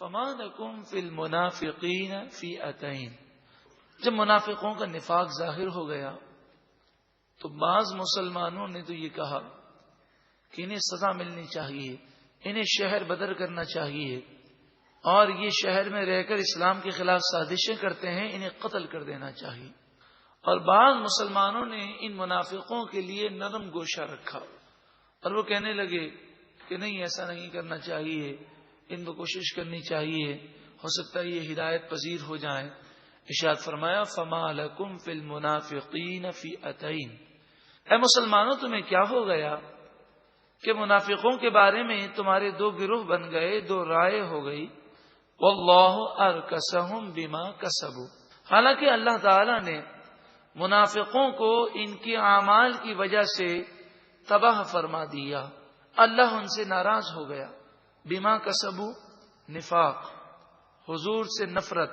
فما لکم فی المنافقین فئتین، جب منافقوں کا نفاق ظاہر ہو گیا تو بعض مسلمانوں نے تو یہ کہا کہ انہیں سزا ملنی چاہیے، انہیں شہر بدر کرنا چاہیے، اور یہ شہر میں رہ کر اسلام کے خلاف سازشیں کرتے ہیں، انہیں قتل کر دینا چاہیے۔ اور بعض مسلمانوں نے ان منافقوں کے لیے نرم گوشہ رکھا اور وہ کہنے لگے کہ نہیں، ایسا نہیں کرنا چاہیے، ان کو کوشش کرنی چاہیے، ہو سکتا ہے یہ ہدایت پذیر ہو جائیں۔ ارشاد فرمایا فما لکم فی المنافقین فئتین، اے مسلمانوں تمہیں کیا ہو گیا کہ منافقوں کے بارے میں تمہارے دو گروہ بن گئے، دو رائے ہو گئی۔ واللہ ارکسہم بما کسبوا، حالانکہ اللہ تعالی نے منافقوں کو ان کے اعمال کی وجہ سے تباہ فرما دیا، اللہ ان سے ناراض ہو گیا۔ بما کسبوا نفاق، حضور سے نفرت،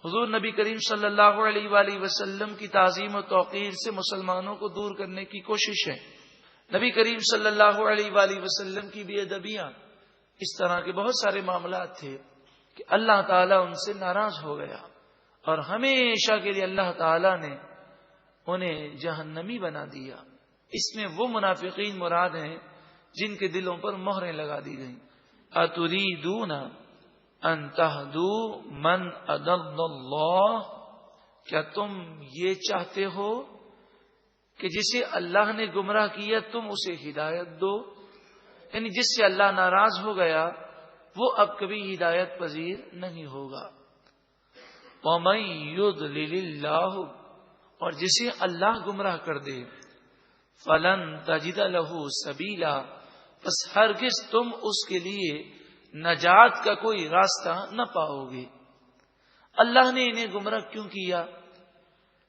حضور نبی کریم صلی اللہ علیہ وآلہ وسلم کی تعظیم و توقیر سے مسلمانوں کو دور کرنے کی کوشش ہے، نبی کریم صلی اللہ علیہ وآلہ وسلم کی بے ادبیاں، اس طرح کے بہت سارے معاملات تھے کہ اللہ تعالیٰ ان سے ناراض ہو گیا اور ہمیشہ کے لیے اللہ تعالیٰ نے انہیں جہنمی بنا دیا۔ اس میں وہ منافقین مراد ہیں جن کے دلوں پر مہریں لگا دی گئیں۔ اتریدون ان تہدوا من اضل اللہ، کیا تم یہ چاہتے ہو کہ جسے اللہ نے گمراہ کیا تم اسے ہدایت دو؟ یعنی جس سے اللہ ناراض ہو گیا وہ اب کبھی ہدایت پذیر نہیں ہوگا۔ وَمَن يُضْلِلِ اللَّهُ، اور جسے اللہ گمراہ کر دے، فَلَن تَجِدَ لَهُ سَبِيلًا، بس ہرگز تم اس کے لیے نجات کا کوئی راستہ نہ پاؤ گے۔ اللہ نے انہیں گمراہ کیوں کیا؟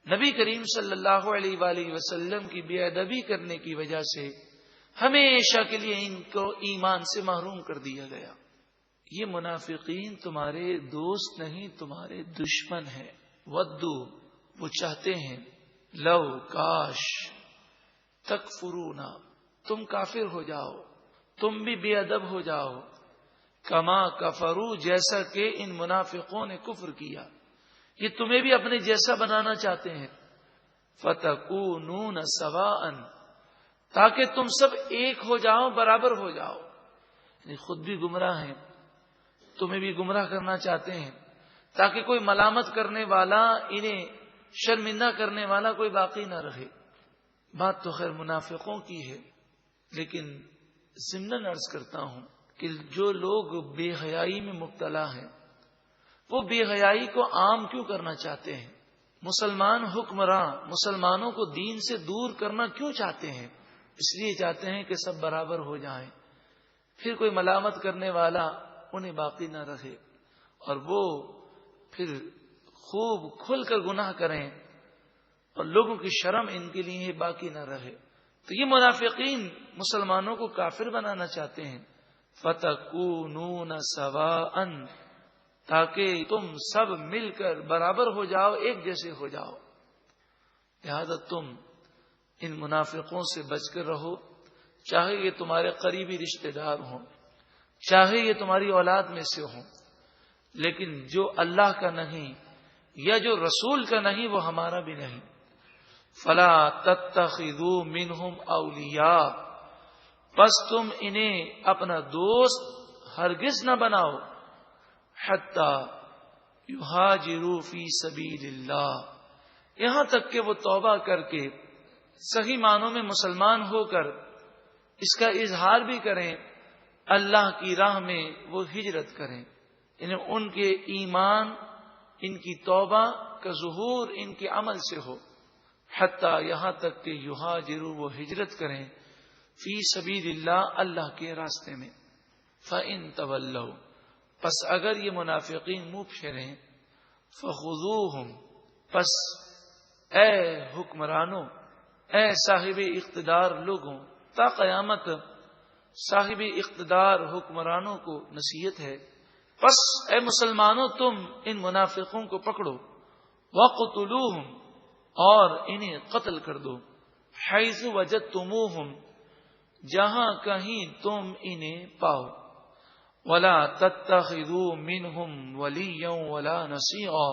نبی کریم صلی اللہ علیہ وآلہ وسلم کی بے ادبی کرنے کی وجہ سے ہمیشہ کے لیے ان کو ایمان سے محروم کر دیا گیا۔ یہ منافقین تمہارے دوست نہیں، تمہارے دشمن ہیں۔ ودو، وہ چاہتے ہیں، لو کاش، تکفرون، تم کافر ہو جاؤ، تم بھی بے ادب ہو جاؤ، کما کفروا، جیسا کہ ان منافقوں نے کفر کیا۔ یہ تمہیں بھی اپنے جیسا بنانا چاہتے ہیں۔ فتکونون سواء، تاکہ تم سب ایک ہو جاؤ، برابر ہو جاؤ۔ یعنی خود بھی گمراہ ہیں، تمہیں بھی گمراہ کرنا چاہتے ہیں، تاکہ کوئی ملامت کرنے والا، انہیں شرمندہ کرنے والا کوئی باقی نہ رہے۔ بات تو خیر منافقوں کی ہے، لیکن ضمناً عرض کرتا ہوں کہ جو لوگ بے حیائی میں مبتلا ہیں وہ بے حیائی کو عام کیوں کرنا چاہتے ہیں؟ مسلمان حکمراں مسلمانوں کو دین سے دور کرنا کیوں چاہتے ہیں؟ اس لیے چاہتے ہیں کہ سب برابر ہو جائیں، پھر کوئی ملامت کرنے والا انہیں باقی نہ رہے، اور وہ پھر خوب کھل کر گناہ کریں اور لوگوں کی شرم ان کے لیے باقی نہ رہے۔ تو یہ منافقین مسلمانوں کو کافر بنانا چاہتے ہیں۔ فَتَكُونُونَ سَوَاءً، تاکہ تم سب مل کر برابر ہو جاؤ، ایک جیسے ہو جاؤ۔ لہذا تم ان منافقوں سے بچ کر رہو، چاہے یہ تمہارے قریبی رشتہ دار ہوں، چاہے یہ تمہاری اولاد میں سے ہوں، لیکن جو اللہ کا نہیں یا جو رسول کا نہیں وہ ہمارا بھی نہیں۔ فلا تتخذوا منہم اولیاء، پس تم انہیں اپنا دوست ہرگز نہ بناؤ، حتی یہاجروا فی سبیل اللہ، یہاں تک کہ وہ توبہ کر کے صحیح معنوں میں مسلمان ہو کر اس کا اظہار بھی کریں، اللہ کی راہ میں وہ ہجرت کریں، یعنی ان کے ایمان، ان کی توبہ کا ظہور ان کے عمل سے ہو، حتیٰ یہاں تک کہ یہاجروا، وہ ہجرت کریں، فی سبیل اللہ، اللہ کے راستے میں۔ فَإِن تَوَلَّوْا، پس اگر یہ منافقین منہ پھیریں، فَخُذُوهُمْ، پس اے حکمرانوں، اے صاحب اقتدار لوگوں، تا قیامت صاحب اقتدار حکمرانوں کو نصیحت ہے، پس اے مسلمانوں تم ان منافقوں کو پکڑو، وَقْتُلُوهُمْ، اور انہیں قتل کر دو، حیث وجدتموہم، جہاں کہیں تم انہیں پاؤ، ولا تتخذوا منهم وليا ولا نصيرا،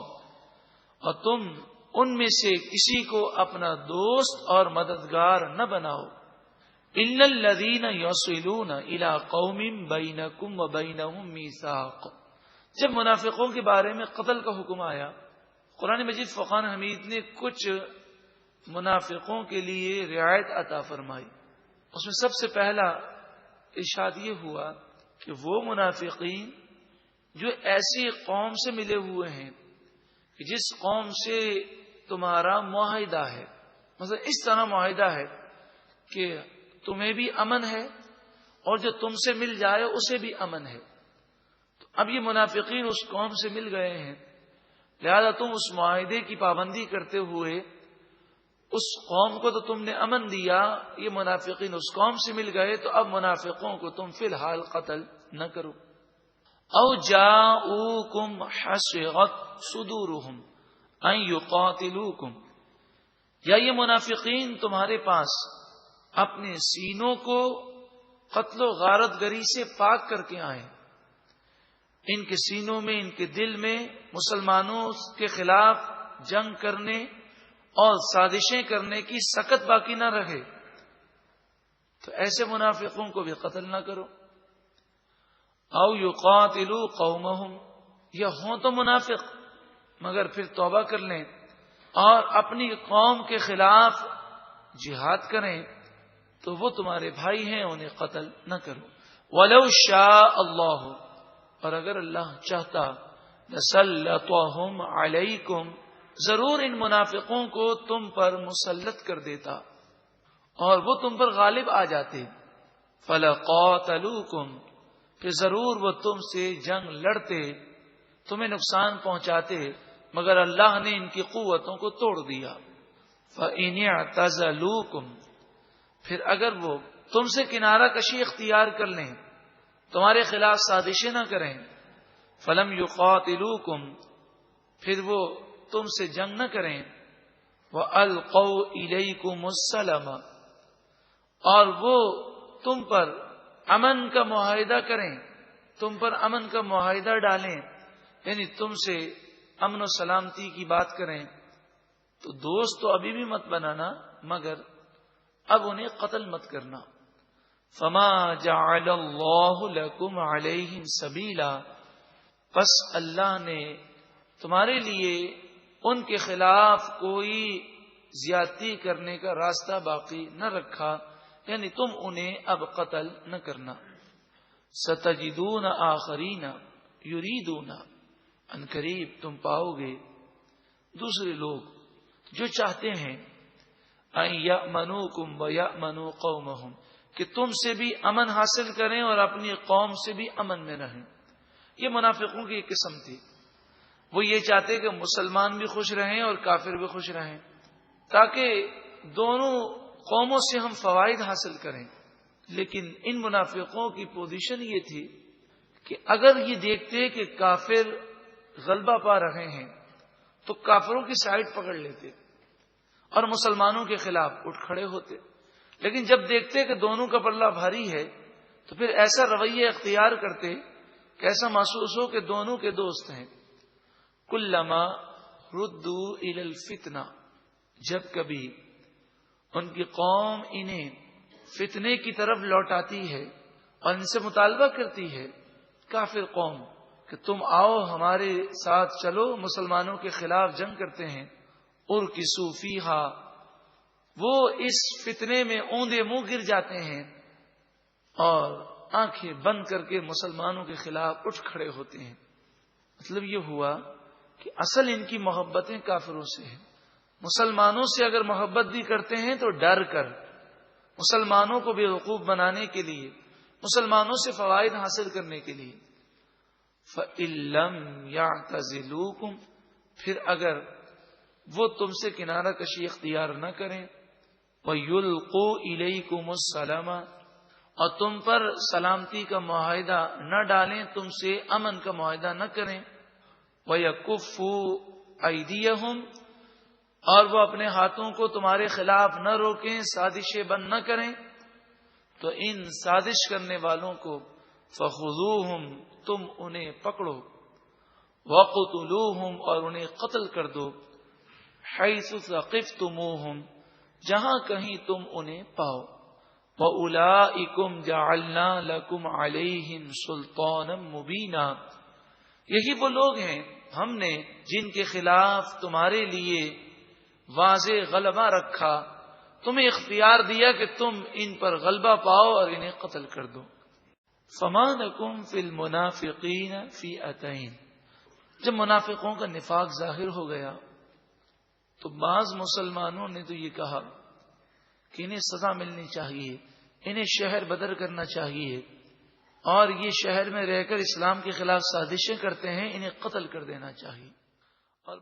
اور تم ان میں سے کسی کو اپنا دوست اور مددگار نہ بناؤ، الا الذين يصلون الى قوم بينكم وبينهم ميثاق۔ جب منافقوں کے بارے میں قتل کا حکم آیا، قرآن مجید فقان حمید نے کچھ منافقوں کے لیے رعایت عطا فرمائی۔ اس میں سب سے پہلا ارشاد یہ ہوا کہ وہ منافقین جو ایسی قوم سے ملے ہوئے ہیں کہ جس قوم سے تمہارا معاہدہ ہے، مثلا اس طرح معاہدہ ہے کہ تمہیں بھی امن ہے اور جو تم سے مل جائے اسے بھی امن ہے، تو اب یہ منافقین اس قوم سے مل گئے ہیں، لہذا تم اس معاہدے کی پابندی کرتے ہوئے اس قوم کو تو تم نے امن دیا، یہ منافقین اس قوم سے مل گئے تو اب منافقوں کو تم فی الحال قتل نہ کرو۔ او جاؤکم حسرت صدورہم ان یقاتلوکم، یا یہ منافقین تمہارے پاس اپنے سینوں کو قتل و غارت گری سے پاک کر کے آئیں، ان کے سینوں میں، ان کے دل میں مسلمانوں کے خلاف جنگ کرنے اور سازشیں کرنے کی سکت باقی نہ رہے، تو ایسے منافقوں کو بھی قتل نہ کرو۔ او یقاتلوا قومہم، یا ہوں تو منافق مگر پھر توبہ کر لیں اور اپنی قوم کے خلاف جہاد کریں، تو وہ تمہارے بھائی ہیں، انہیں قتل نہ کرو۔ وَلَوْ شَاءَ اللَّهُ، اور اگر اللہ چاہتا، لَسَلَّطَهُمْ عَلَيْكُمْ، ضرور ان منافقوں کو تم پر مسلط کر دیتا اور وہ تم پر غالب آ جاتے۔ فَلَقَاتَلُوكُمْ، پھر ضرور وہ تم سے جنگ لڑتے، تمہیں نقصان پہنچاتے، مگر اللہ نے ان کی قوتوں کو توڑ دیا۔ فَإِنِ اعْتَزَلُوكُمْ، پھر اگر وہ تم سے کنارہ کشی اختیار کر لیں، تمہارے خلاف سازشیں نہ کریں، فَلَمْ يُقَاتِلُوكُمْ، پھر وہ تم سے جنگ نہ کریں، وَأَلْقَوْا إِلَيْكُمُ السَّلَمَ، اور وہ تم پر امن کا معاہدہ کریں، تم پر امن کا معاہدہ ڈالیں، یعنی تم سے امن و سلامتی کی بات کریں، تو دوست تو ابھی بھی مت بنانا، مگر اب انہیں قتل مت کرنا۔ فَمَا جَعَلَ اللَّهُ لَكُمْ عَلَيْهِمْ سَبِيلًا، پس اللہ نے تمہارے لیے ان کے خلاف کوئی زیادتی کرنے کا راستہ باقی نہ رکھا، یعنی تم انہیں اب قتل نہ کرنا۔ ستجدون آخرین یریدون، ان قریب تم پاؤ گے دوسرے لوگ جو چاہتے ہیں، ان یأمنوکم ویأمنوا قومہم، کہ تم سے بھی امن حاصل کریں اور اپنی قوم سے بھی امن میں رہیں۔ یہ منافقوں کی ایک قسم تھی، وہ یہ چاہتے کہ مسلمان بھی خوش رہیں اور کافر بھی خوش رہیں، تاکہ دونوں قوموں سے ہم فوائد حاصل کریں۔ لیکن ان منافقوں کی پوزیشن یہ تھی کہ اگر یہ دیکھتے کہ کافر غلبہ پا رہے ہیں تو کافروں کی سائڈ پکڑ لیتے اور مسلمانوں کے خلاف اٹھ کھڑے ہوتے، لیکن جب دیکھتے کہ دونوں کا پلہ بھاری ہے تو پھر ایسا رویہ اختیار کرتے کہ ایسا محسوس ہو کہ دونوں کے دوست ہیں۔ کلما ردوا الی الفتنہ، جب کبھی ان کی قوم انہیں فتنے کی طرف لوٹاتی ہے اور ان سے مطالبہ کرتی ہے، کافر قوم، کہ تم آؤ ہمارے ساتھ چلو، مسلمانوں کے خلاف جنگ کرتے ہیں، ارکسوا فیہا، وہ اس فتنے میں اوندے منہ گر جاتے ہیں اور آنکھیں بند کر کے مسلمانوں کے خلاف اٹھ کھڑے ہوتے ہیں۔ مطلب یہ ہوا کہ اصل ان کی محبتیں کافروں سے ہیں، مسلمانوں سے اگر محبت بھی کرتے ہیں تو ڈر کر، مسلمانوں کو بے وقوف بنانے کے لیے، مسلمانوں سے فوائد حاصل کرنے کے لیے۔ فَإِن لَّمْ يَعْتَزِلُوكُمْ، پھر اگر وہ تم سے کنارہ کشی اختیار نہ کریں، وَيُلْقُوا إِلَيْكُمُ السَّلَامَ، اور تم پر سلامتی کا معاہدہ نہ ڈالیں، تم سے امن کا معاہدہ نہ کریں، وَيَكُفُّوا أَيْدِيَهُمْ، اور وہ اپنے ہاتھوں کو تمہارے خلاف نہ روکیں، سازشیں بند نہ کریں، تو ان سازش کرنے والوں کو فخذوہم تم انہیں پکڑو، وقتلوہم اور انہیں قتل کر دو، حیث ثقفتموہم جہاں کہیں تم انہیں پاؤ، وَأُولَئِكُمْ جَعَلْنَا لَكُمْ عَلَيْهِمْ سُلْطَانًا مُبِينًا، یہی وہ لوگ ہیں ہم نے جن کے خلاف تمہارے لیے واضح غلبہ رکھا، تمہیں اختیار دیا کہ تم ان پر غلبہ پاؤ اور انہیں قتل کر دو۔ فَمَا لَكُمْ فِي الْمُنَافِقِينَ فِئَتَيْنِ، جب منافقوں کا نفاق ظاہر ہو گیا تو بعض مسلمانوں نے تو یہ کہا کہ انہیں سزا ملنی چاہیے، انہیں شہر بدر کرنا چاہیے، اور یہ شہر میں رہ کر اسلام کے خلاف سازشیں کرتے ہیں، انہیں قتل کر دینا چاہیے۔ اور